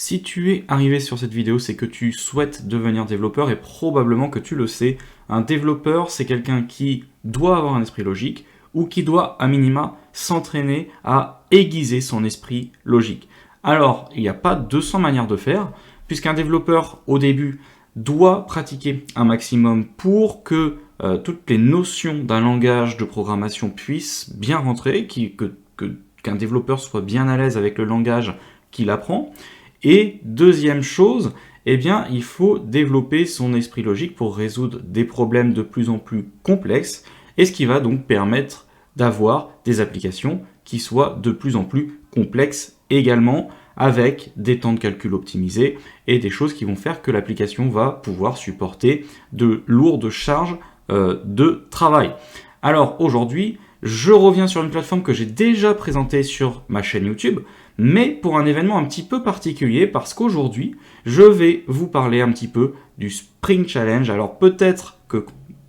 Si tu es arrivé sur cette vidéo, c'est que tu souhaites devenir développeur et probablement que tu le sais. Un développeur, c'est quelqu'un qui doit avoir un esprit logique ou qui doit, à minima, s'entraîner à aiguiser son esprit logique. Alors, il n'y a pas 200 manières de faire, puisqu'un développeur, au début, doit pratiquer un maximum pour que toutes les notions d'un langage de programmation puissent bien rentrer, qu'un développeur soit bien à l'aise avec le langage qu'il apprend. Et deuxième chose, eh bien, il faut développer son esprit logique pour résoudre des problèmes de plus en plus complexes, et ce qui va donc permettre d'avoir des applications qui soient de plus en plus complexes également, avec des temps de calcul optimisés et des choses qui vont faire que l'application va pouvoir supporter de lourdes charges de travail. Alors aujourd'hui, je reviens sur une plateforme que j'ai déjà présentée sur ma chaîne YouTube, mais pour un événement un petit peu particulier, parce qu'aujourd'hui, je vais vous parler un petit peu du Spring Challenge. Alors peut-être que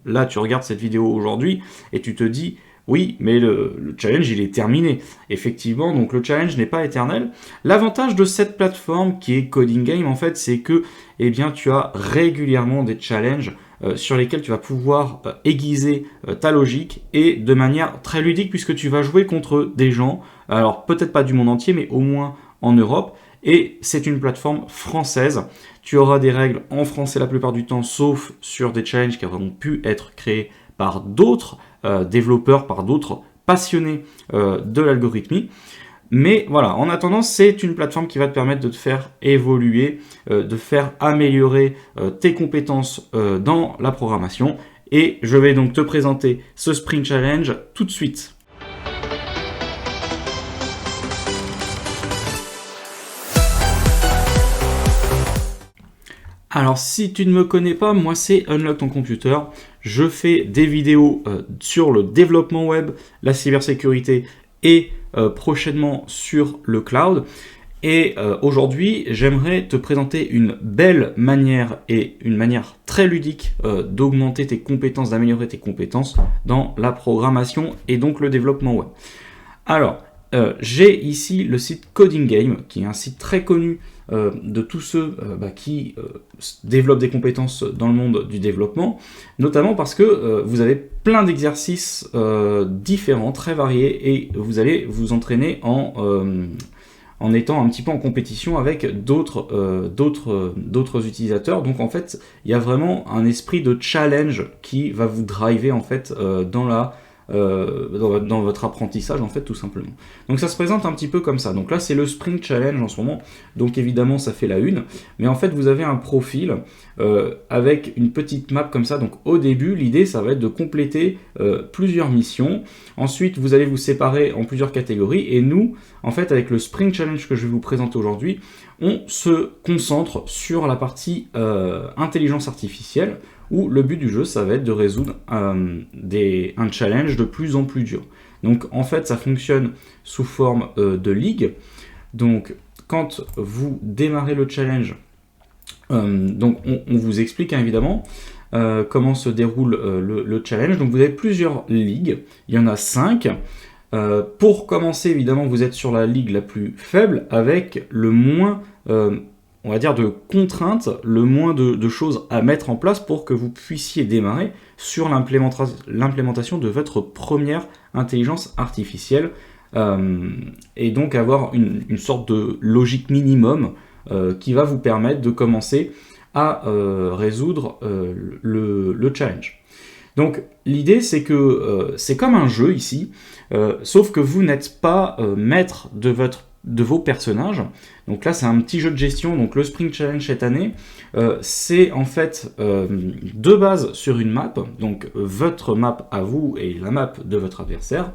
là, tu regardes cette vidéo aujourd'hui et tu te dis, oui, mais le challenge, il est terminé. Effectivement, donc le challenge n'est pas éternel. L'avantage de cette plateforme qui est Coding Game, en fait, c'est que eh bien, tu as régulièrement des challenges sur lesquels tu vas pouvoir aiguiser ta logique et de manière très ludique puisque tu vas jouer contre des gens, alors peut-être pas du monde entier, mais au moins en Europe. Et c'est une plateforme française. Tu auras des règles en français la plupart du temps, sauf sur des challenges qui auront pu être créés par d'autres développeurs, par d'autres passionnés de l'algorithmie. Mais voilà, en attendant, c'est une plateforme qui va te permettre de te faire évoluer, de faire améliorer tes compétences dans la programmation. Et je vais donc te présenter ce Spring Challenge tout de suite. Alors si tu ne me connais pas, moi c'est Unlock ton computer. Je fais des vidéos sur le développement web, la cybersécurité et prochainement sur le cloud. Et aujourd'hui, j'aimerais te présenter une belle manière et une manière très ludique d'augmenter tes compétences, d'améliorer tes compétences dans la programmation et donc le développement web. Alors, j'ai ici le site Coding Game, qui est un site très connu de tous ceux qui développent des compétences dans le monde du développement, notamment parce que vous avez plein d'exercices différents, très variés, et vous allez vous entraîner en étant un petit peu en compétition avec d'autres utilisateurs. Donc en fait, il y a vraiment un esprit de challenge qui va vous driver en fait dans votre apprentissage en fait tout simplement. Donc ça se présente un petit peu comme ça. Donc là c'est le Spring Challenge en ce moment, donc évidemment ça fait la une, mais en fait vous avez un profil avec une petite map comme ça. Donc au début l'idée ça va être de compléter plusieurs missions, ensuite vous allez vous séparer en plusieurs catégories, et nous en fait avec le Spring Challenge que je vais vous présenter aujourd'hui, on se concentre sur la partie intelligence artificielle, où le but du jeu, ça va être de résoudre un challenge de plus en plus dur. Donc en fait, ça fonctionne sous forme de ligue. Donc quand vous démarrez le challenge, donc on vous explique évidemment comment se déroule le challenge. Donc vous avez plusieurs ligues, il y en a 5. Pour commencer, évidemment, vous êtes sur la ligue la plus faible avec le moins on va dire de contraintes, le moins de choses à mettre en place pour que vous puissiez démarrer sur l'implémentation de votre première intelligence artificielle et donc avoir une sorte de logique minimum qui va vous permettre de commencer à résoudre le challenge. Donc l'idée c'est que c'est comme un jeu ici, sauf que vous n'êtes pas maître de vos personnages. Donc là c'est un petit jeu de gestion. Donc le Spring Challenge cette année c'est en fait de base sur une map, donc votre map à vous et la map de votre adversaire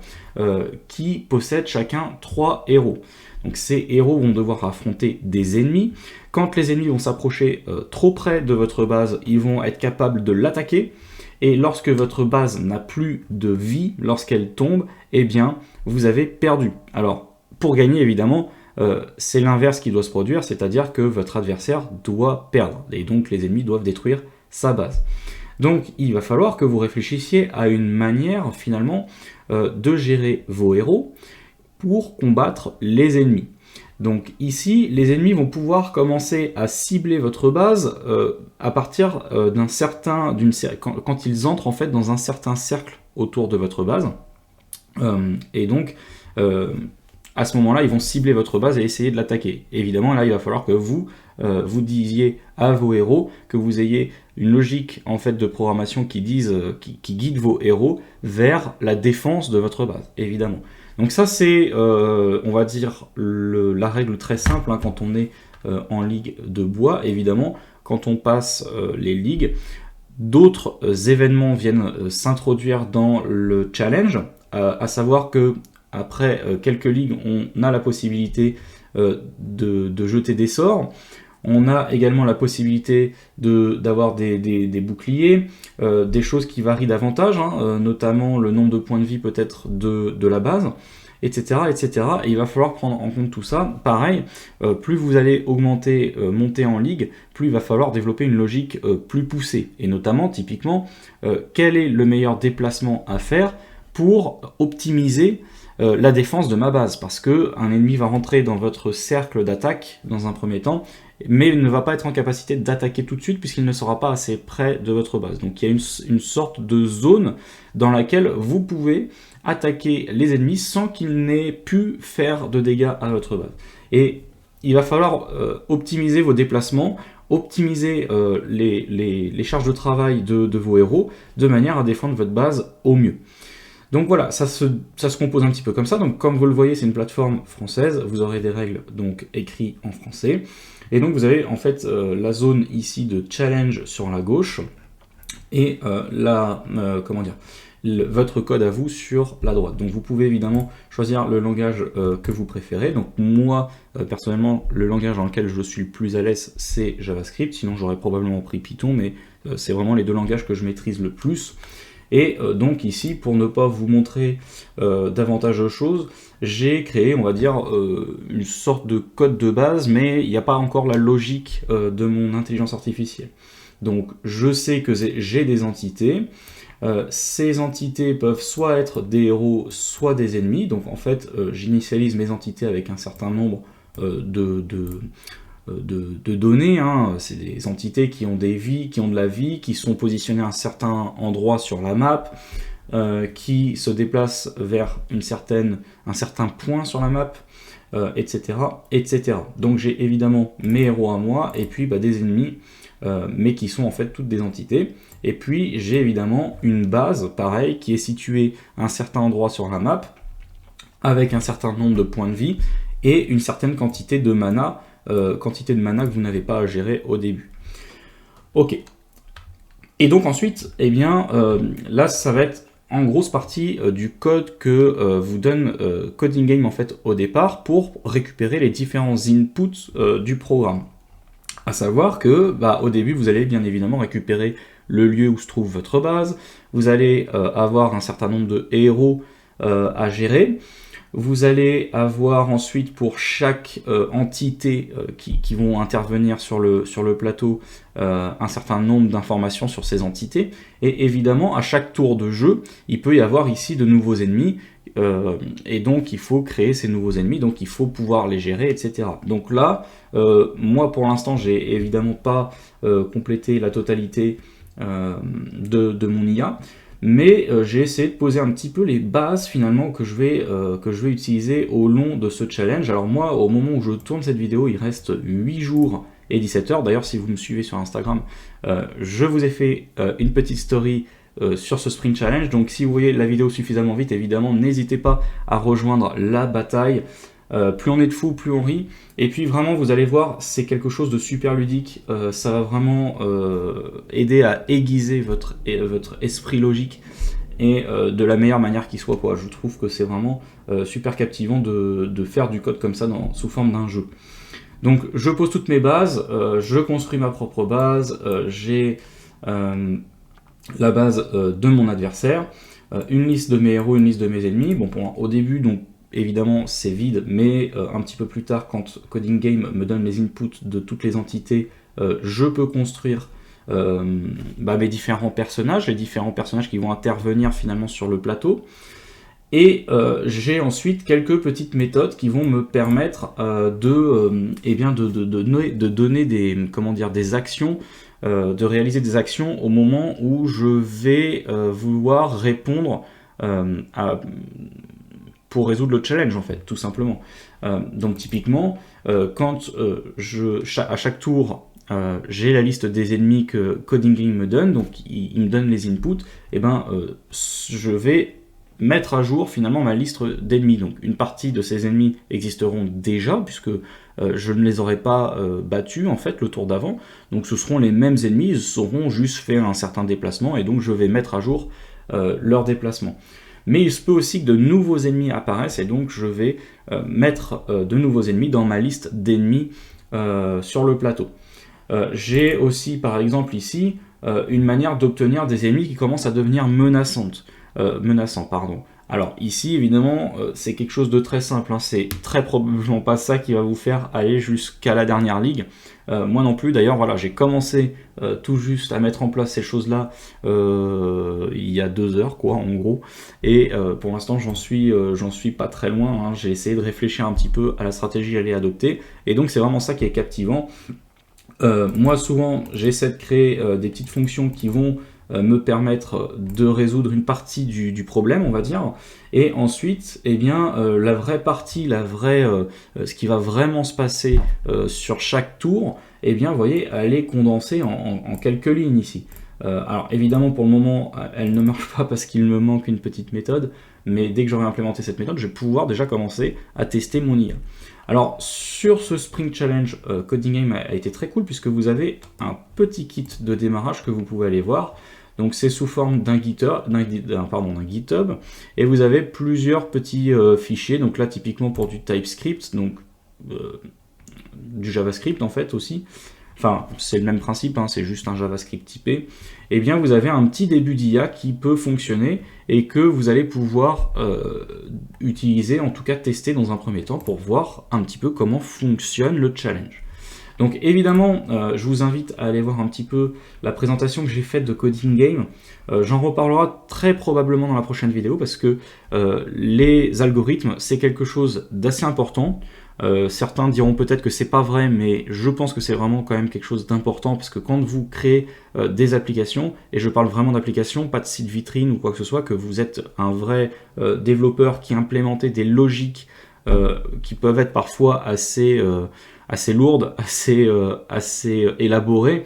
qui possède chacun 3 héros. Donc ces héros vont devoir affronter des ennemis. Quand les ennemis vont s'approcher trop près de votre base, ils vont être capables de l'attaquer. Et lorsque votre base n'a plus de vie, lorsqu'elle tombe, eh bien vous avez perdu. Alors pour gagner, évidemment, c'est l'inverse qui doit se produire, c'est-à-dire que votre adversaire doit perdre, et donc les ennemis doivent détruire sa base. Donc il va falloir que vous réfléchissiez à une manière, finalement, de gérer vos héros pour combattre les ennemis. Donc ici, les ennemis vont pouvoir commencer à cibler votre base à partir quand ils entrent en fait dans un certain cercle autour de votre base. Et donc, à ce moment-là, ils vont cibler votre base et essayer de l'attaquer. Évidemment, là, il va falloir que vous disiez à vos héros, que vous ayez une logique en fait de programmation qui guide vos héros vers la défense de votre base, évidemment. Donc ça, c'est, on va dire, la règle très simple hein, quand on est en ligue de bois. Évidemment, quand on passe les ligues, d'autres événements viennent s'introduire dans le challenge, à savoir que après quelques ligues, on a la possibilité de jeter des sorts. On a également la possibilité d'avoir des boucliers, des choses qui varient davantage, hein, notamment le nombre de points de vie peut-être de la base, etc., etc. Et il va falloir prendre en compte tout ça. Pareil, plus vous allez monter en ligue, plus il va falloir développer une logique plus poussée. Et notamment, typiquement, quel est le meilleur déplacement à faire pour optimiser la défense de ma base, parce qu'un ennemi va rentrer dans votre cercle d'attaque dans un premier temps, mais il ne va pas être en capacité d'attaquer tout de suite puisqu'il ne sera pas assez près de votre base. Donc il y a une sorte de zone dans laquelle vous pouvez attaquer les ennemis sans qu'ils n'aient pu faire de dégâts à votre base. Et il va falloir optimiser vos déplacements, optimiser les charges de travail de vos héros de manière à défendre votre base au mieux. Donc voilà, ça se compose un petit peu comme ça. Donc comme vous le voyez, c'est une plateforme française. Vous aurez des règles donc écrites en français. Et donc vous avez en fait la zone ici de challenge sur la gauche et votre code à vous sur la droite. Donc vous pouvez évidemment choisir le langage que vous préférez. Donc moi, personnellement, le langage dans lequel je suis le plus à l'aise, c'est JavaScript. Sinon j'aurais probablement pris Python, mais c'est vraiment les deux langages que je maîtrise le plus. Et donc ici, pour ne pas vous montrer davantage de choses, j'ai créé, on va dire, une sorte de code de base, mais il n'y a pas encore la logique de mon intelligence artificielle. Donc je sais que j'ai des entités. Ces entités peuvent soit être des héros, soit des ennemis. Donc en fait, j'initialise mes entités avec un certain nombre de données, hein. C'est des entités qui ont des vies, qui ont de la vie, qui sont positionnées à un certain endroit sur la map, qui se déplacent vers un certain point sur la map, etc., etc. Donc j'ai évidemment mes héros à moi, et puis des ennemis, mais qui sont en fait toutes des entités. Et puis j'ai évidemment une base, pareil, qui est située à un certain endroit sur la map, avec un certain nombre de points de vie, et une certaine quantité de mana, que vous n'avez pas à gérer au début. Ok. Et donc ensuite, eh bien, là, ça va être en grosse partie du code que vous donne Coding Game en fait au départ pour récupérer les différents inputs du programme. À savoir que, au début, vous allez bien évidemment récupérer le lieu où se trouve votre base. Vous allez avoir un certain nombre de héros à gérer. Vous allez avoir ensuite pour chaque entité qui vont intervenir sur le plateau un certain nombre d'informations sur ces entités. Et évidemment, à chaque tour de jeu, il peut y avoir ici de nouveaux ennemis. Et donc, il faut créer ces nouveaux ennemis. Donc, il faut pouvoir les gérer, etc. Donc là, moi, pour l'instant, j'ai évidemment pas complété la totalité de mon IA. Mais j'ai essayé de poser un petit peu les bases finalement que je vais utiliser au long de ce challenge. Alors moi, au moment où je tourne cette vidéo, il reste 8 jours et 17 heures. D'ailleurs, si vous me suivez sur Instagram, je vous ai fait une petite story sur ce sprint challenge. Donc si vous voyez la vidéo suffisamment vite, évidemment, n'hésitez pas à rejoindre la bataille. Plus on est de fous, plus on rit. Et puis vraiment, vous allez voir, c'est quelque chose de super ludique. Ça va vraiment aider à aiguiser votre esprit logique et de la meilleure manière qui soit, quoi. Je trouve que c'est vraiment super captivant de faire du code comme ça sous forme d'un jeu. Donc je pose toutes mes bases, je construis ma propre base, j'ai la base de mon adversaire, une liste de mes héros, une liste de mes ennemis. Bon, au début, donc évidemment, c'est vide, mais un petit peu plus tard, quand Coding Game me donne les inputs de toutes les entités, je peux construire mes différents personnages, les différents personnages qui vont intervenir finalement sur le plateau. Et j'ai ensuite quelques petites méthodes qui vont me permettre de donner des actions, de réaliser des actions au moment où je vais vouloir répondre pour résoudre le challenge, en fait, tout simplement. Donc typiquement, quand à chaque tour, j'ai la liste des ennemis que Coding Game me donne, donc il me donne les inputs, et je vais mettre à jour finalement ma liste d'ennemis. Donc une partie de ces ennemis existeront déjà, puisque je ne les aurai pas battus en fait le tour d'avant, donc ce seront les mêmes ennemis, ils auront juste fait un certain déplacement, et donc je vais mettre à jour leur déplacement. Mais il se peut aussi que de nouveaux ennemis apparaissent, et donc je vais mettre de nouveaux ennemis dans ma liste d'ennemis sur le plateau. J'ai aussi par exemple ici une manière d'obtenir des ennemis qui commencent à devenir menaçants. Alors ici évidemment c'est quelque chose de très simple, hein. C'est très probablement pas ça qui va vous faire aller jusqu'à la dernière ligue. Moi non plus d'ailleurs, voilà, j'ai commencé tout juste à mettre en place ces choses là il y a 2 heures quoi en gros, et pour l'instant j'en suis pas très loin, hein. J'ai essayé de réfléchir un petit peu à la stratégie à aller adopter, et donc c'est vraiment ça qui est captivant. Moi souvent j'essaie de créer des petites fonctions qui vont me permettre de résoudre une partie du problème, on va dire, et ensuite, eh bien, la vraie partie, ce qui va vraiment se passer sur chaque tour, eh bien, vous voyez, elle est condensée en quelques lignes ici. Alors évidemment, pour le moment, elle ne marche pas parce qu'il me manque une petite méthode, mais dès que j'aurai implémenté cette méthode, je vais pouvoir déjà commencer à tester mon IA. Alors sur ce Spring Challenge, Coding Game a été très cool puisque vous avez un petit kit de démarrage que vous pouvez aller voir. Donc c'est sous forme d'un GitHub, et vous avez plusieurs petits fichiers. Donc là typiquement pour du TypeScript, donc du JavaScript en fait aussi. Enfin, c'est le même principe, hein, c'est juste un JavaScript typé. Et bien, vous avez un petit début d'IA qui peut fonctionner et que vous allez pouvoir utiliser, en tout cas tester dans un premier temps pour voir un petit peu comment fonctionne le challenge. Donc évidemment, je vous invite à aller voir un petit peu la présentation que j'ai faite de Coding Game. J'en reparlerai très probablement dans la prochaine vidéo parce que les algorithmes, c'est quelque chose d'assez important. Certains diront peut-être que c'est pas vrai, mais je pense que c'est vraiment quand même quelque chose d'important parce que quand vous créez des applications, et je parle vraiment d'applications, pas de site vitrine ou quoi que ce soit, que vous êtes un vrai développeur qui implémentez des logiques qui peuvent être parfois assez lourdes, assez élaborées,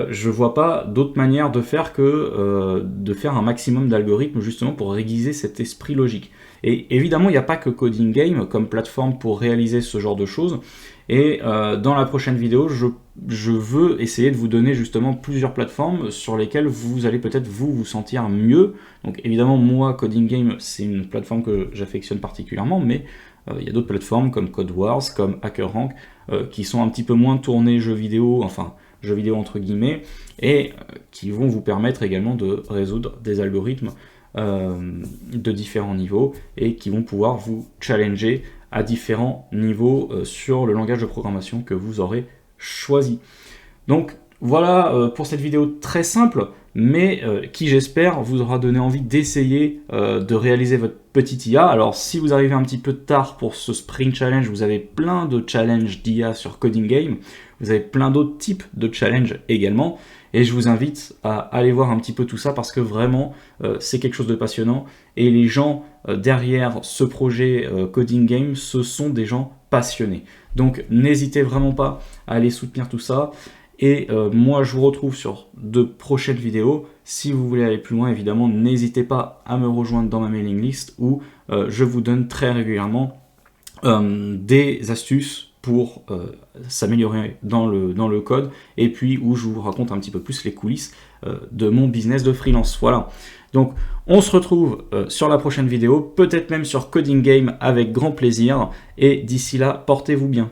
je vois pas d'autre manière de faire que de faire un maximum d'algorithmes justement pour aiguiser cet esprit logique. Et évidemment, il n'y a pas que Coding Game comme plateforme pour réaliser ce genre de choses. Et dans la prochaine vidéo, je veux essayer de vous donner justement plusieurs plateformes sur lesquelles vous allez peut-être vous sentir mieux. Donc évidemment, moi, Coding Game, c'est une plateforme que j'affectionne particulièrement, mais il y a d'autres plateformes comme CodeWars, comme HackerRank, qui sont un petit peu moins tournées jeux vidéo, enfin jeux vidéo entre guillemets, et qui vont vous permettre également de résoudre des algorithmes de différents niveaux et qui vont pouvoir vous challenger à différents niveaux sur le langage de programmation que vous aurez choisi. Donc voilà pour cette vidéo très simple, mais qui j'espère vous aura donné envie d'essayer de réaliser votre petite IA. Alors si vous arrivez un petit peu tard pour ce Spring Challenge, vous avez plein de challenges d'IA sur Coding Game, vous avez plein d'autres types de challenges également, et je vous invite à aller voir un petit peu tout ça parce que vraiment c'est quelque chose de passionnant, et les gens derrière ce projet Coding Game, ce sont des gens passionnés. Donc n'hésitez vraiment pas à aller soutenir tout ça. Et moi, je vous retrouve sur de prochaines vidéos. Si vous voulez aller plus loin, évidemment, n'hésitez pas à me rejoindre dans ma mailing list où je vous donne très régulièrement des astuces pour s'améliorer dans le code, et puis où je vous raconte un petit peu plus les coulisses de mon business de freelance. Voilà. Donc, on se retrouve sur la prochaine vidéo, peut-être même sur Coding Game avec grand plaisir. Et d'ici là, portez-vous bien.